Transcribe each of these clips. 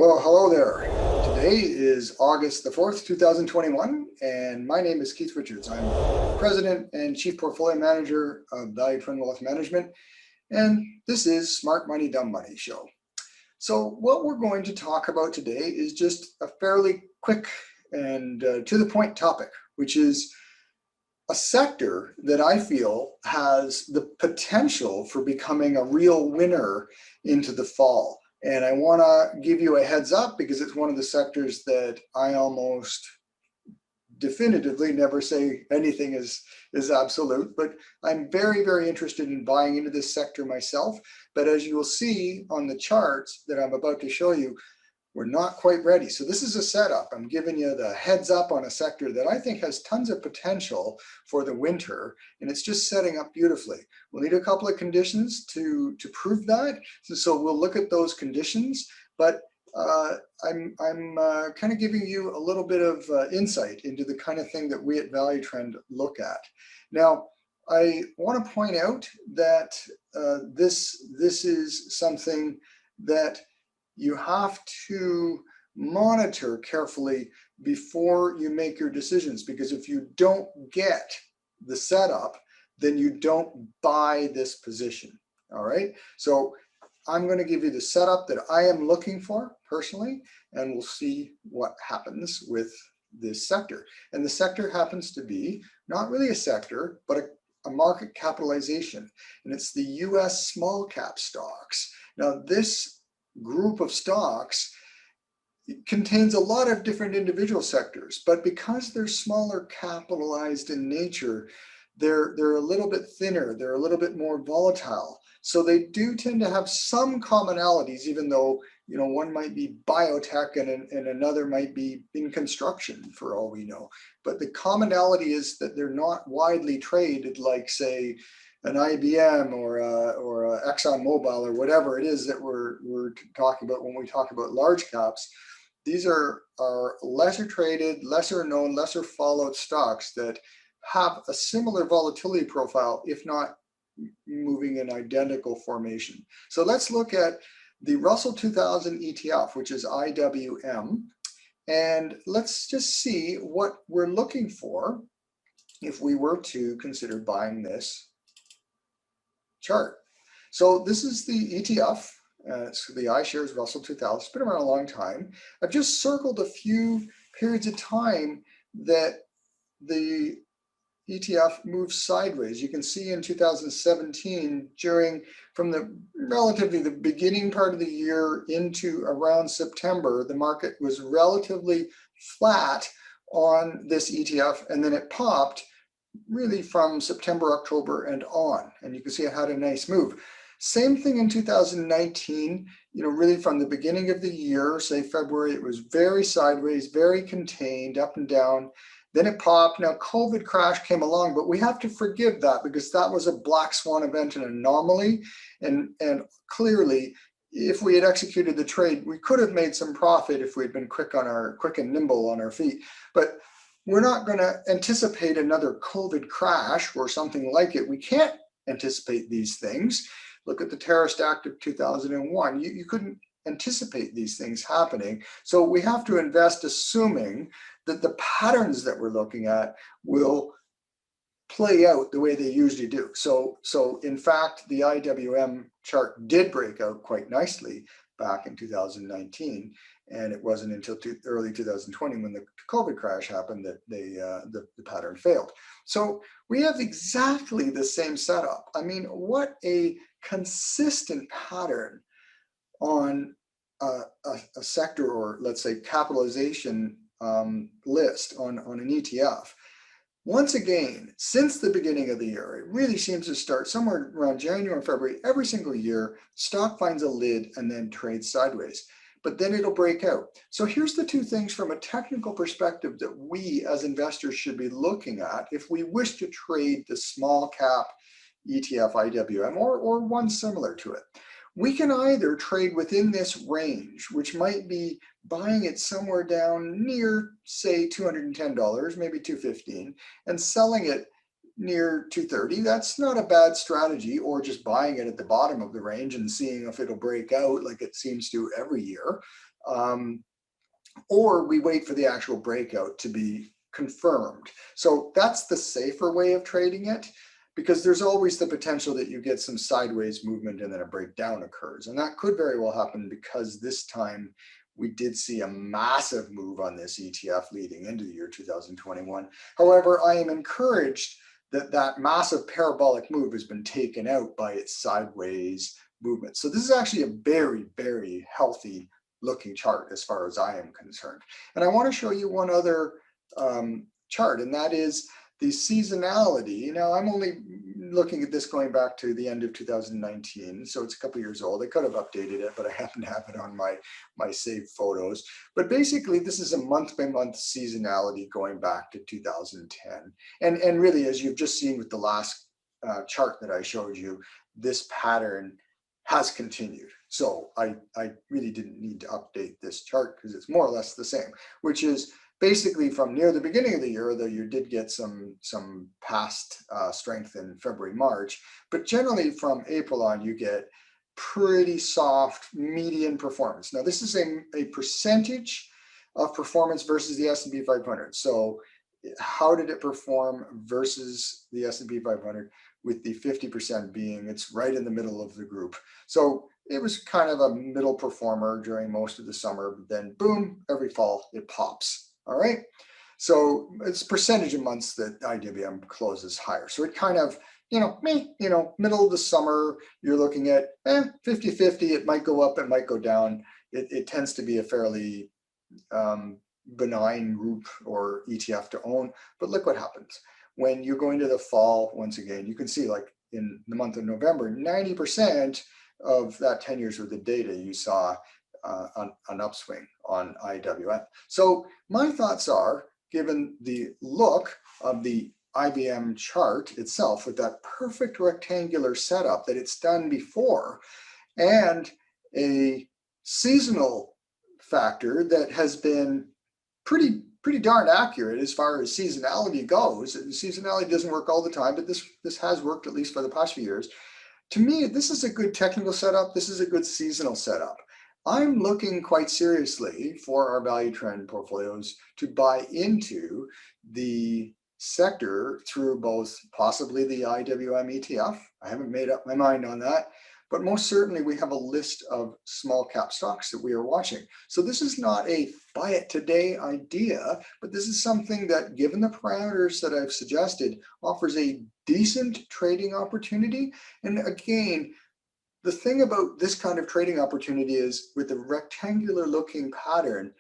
Well, hello there. Today is August the 4th, 2021, and my name is Keith Richards. I'm President and Chief Portfolio Manager of Value Twin Wealth Management, and this is Smart Money, Dumb Money show. So what we're going to talk about today is just a fairly quick and to the point topic, which is a sector that I feel has the potential for becoming a real winner into the fall. And I want to give you a heads up because it's one of the sectors that I almost definitively never say anything is absolute, but I'm very, very interested in buying into this sector myself. But as you will see on the charts that I'm about to show you, we're not quite ready. So this is a setup. I'm giving you the heads up on a sector that I think has tons of potential for the winter, and it's just setting up beautifully. We'll need a couple of conditions to prove that. So we'll look at those conditions, but I'm kind of giving you a little bit of insight into the kind of thing that we at Value Trend look at. Now, I want to point out that this is something that you have to monitor carefully before you make your decisions, because if you don't get the setup, then you don't buy this position. All right. So I'm going to give you the setup that I am looking for personally, and we'll see what happens with this sector. And the sector happens to be not really a sector, but a market capitalization, and it's the US small cap stocks. Now, this group of stocks contains a lot of different individual sectors, but because they're smaller capitalized in nature, they're a little bit thinner, they're a little bit more volatile. So they do tend to have some commonalities, even though one might be biotech and another might be in construction for all we know. But the commonality is that they're not widely traded like, say, an IBM or a Exxon Mobil or whatever it is that we're talking about when we talk about large caps. These are lesser traded, lesser known, lesser followed stocks that have a similar volatility profile, if not moving in identical formation. So let's look at the Russell 2000 ETF, which is IWM, and let's just see what we're looking for if we were to consider buying this chart. So this is the ETF. It's the iShares Russell 2000. It's been around a long time. I've just circled a few periods of time that the ETF moves sideways. You can see in 2017, from relatively the beginning part of the year into around September, the market was relatively flat on this ETF, and then it popped really from September, October, and on. And you can see it had a nice move. Same thing in 2019, really from the beginning of the year, say February, it was very sideways, very contained, up and down. Then it popped. Now, COVID crash came along, but we have to forgive that because that was a black swan event, an anomaly. And clearly, if we had executed the trade, we could have made some profit if we'd been quick and nimble on our feet. But we're not going to anticipate another COVID crash or something like it. We can't anticipate these things. Look at the terrorist act of 2001. You couldn't anticipate these things happening. So we have to invest assuming that the patterns that we're looking at will play out the way they usually do. So in fact, the IWM chart did break out quite nicely back in 2019. And it wasn't until early 2020 when the COVID crash happened that the pattern failed. So we have exactly the same setup. I mean, what a consistent pattern on a sector, or let's say capitalization list on an ETF. Once again, since the beginning of the year, it really seems to start somewhere around January and February. Every single year, stock finds a lid and then trades sideways. But then it'll break out. So here's the two things from a technical perspective that we as investors should be looking at if we wish to trade the small cap ETF IWM or one similar to it. We can either trade within this range, which might be buying it somewhere down near, say, $210, maybe $215, and selling it near 230. That's not a bad strategy, or just buying it at the bottom of the range and seeing if it'll break out like it seems to every year. or we wait for the actual breakout to be confirmed. So that's the safer way of trading it, because there's always the potential that you get some sideways movement and then a breakdown occurs. And that could very well happen, because this time we did see a massive move on this ETF leading into the year 2021. However, I am encouraged that that massive parabolic move has been taken out by its sideways movement. So this is actually a very, very healthy looking chart as far as I am concerned. And I want to show you one other chart, and that is the seasonality. Now, I'm only looking at this going back to the end of 2019, so it's a couple years old. I could have updated it, but I happen to have it on my saved photos. But basically, this is a month-by-month seasonality going back to 2010. And really, as you've just seen with the last chart that I showed you, this pattern has continued. So I really didn't need to update this chart, because it's more or less the same, which is basically from near the beginning of the year, though you did get some past strength in February, March, but generally from April on, you get pretty soft median performance. Now, this is a percentage of performance versus the S&P 500. So how did it perform versus the S&P 500, with the 50% being it's right in the middle of the group. So it was kind of a middle performer during most of the summer, but then boom, every fall it pops. All right. So it's percentage of months that IWM closes higher. So it kind of, middle of the summer, you're looking at 50-50. It might go up, it might go down. It tends to be a fairly benign group or ETF to own. But look what happens when you go into the fall. Once again, you can see, like in the month of November, 90% of that 10 years worth of data, you saw an upswing on IWM. So my thoughts are, given the look of the IBM chart itself with that perfect rectangular setup that it's done before, and a seasonal factor that has been pretty darn accurate as far as seasonality goes. Seasonality doesn't work all the time, but this has worked, at least for the past few years. To me, this is a good technical setup. This is a good seasonal setup. I'm looking quite seriously for our value trend portfolios to buy into the sector through both possibly the IWM ETF. I haven't made up my mind on that, but most certainly we have a list of small cap stocks that we are watching. So this is not a buy it today idea, but this is something that, given the parameters that I've suggested, offers a decent trading opportunity. And again, the thing about this kind of trading opportunity is, with the rectangular looking pattern,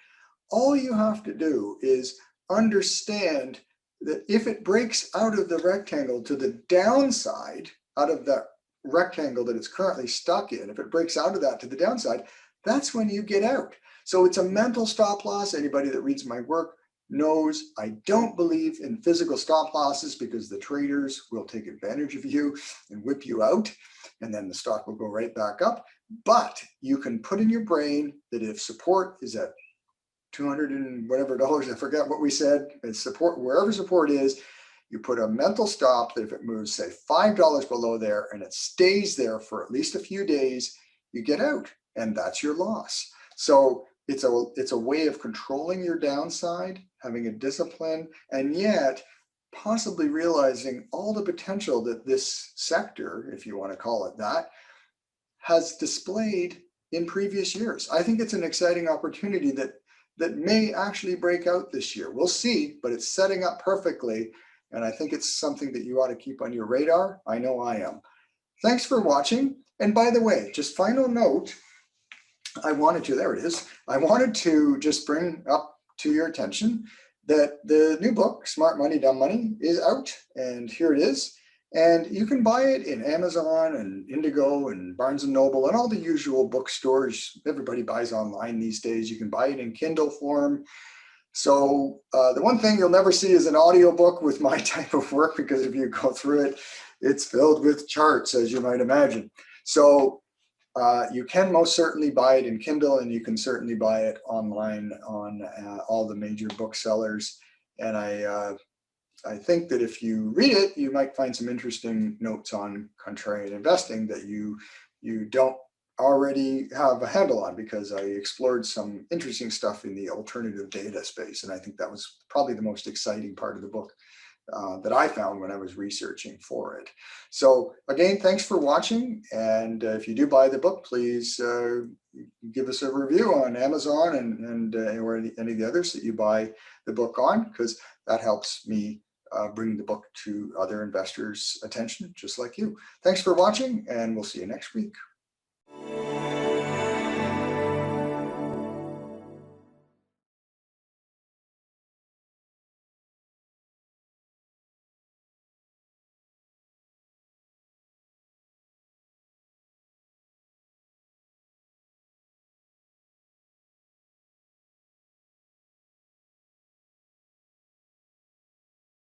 all you have to do is understand that if it breaks out of the rectangle to the downside, out of that rectangle that it's currently stuck in, if it breaks out of that to the downside, that's when you get out. So it's a mental stop loss. Anybody that reads my work knows I don't believe in physical stop losses, because the traders will take advantage of you and whip you out, and then the stock will go right back up. But you can put in your brain that if support is at 200 and whatever dollars, I forget what we said, and support, wherever support is, you put a mental stop that if it moves, say, $5 below there, and it stays there for at least a few days, you get out, and that's your loss. So it's a way of controlling your downside, having a discipline, and yet possibly realizing all the potential that this sector, if you want to call it that, has displayed in previous years. I think it's an exciting opportunity that may actually break out this year. We'll see, but it's setting up perfectly. And I think it's something that you ought to keep on your radar. I know I am. Thanks for watching. And by the way, just final note, I wanted to just bring up to your attention that the new book, Smart Money, Dumb Money, is out, and here it is. And you can buy it in Amazon and Indigo and Barnes & Noble and all the usual bookstores. Everybody buys online these days. You can buy it in Kindle form. So the one thing you'll never see is an audiobook with my type of work, because if you go through it, it's filled with charts, as you might imagine. So you can most certainly buy it in Kindle, and you can certainly buy it online on all the major booksellers. And I think that if you read it, you might find some interesting notes on contrarian investing that you don't already have a handle on, because I explored some interesting stuff in the alternative data space. And I think that was probably the most exciting part of the book that I found when I was researching for it. So again, thanks for watching. And if you do buy the book, please give us a review on Amazon and or any of the others that you buy the book on, because that helps me bring the book to other investors' attention, just like you. Thanks for watching, and we'll see you next week.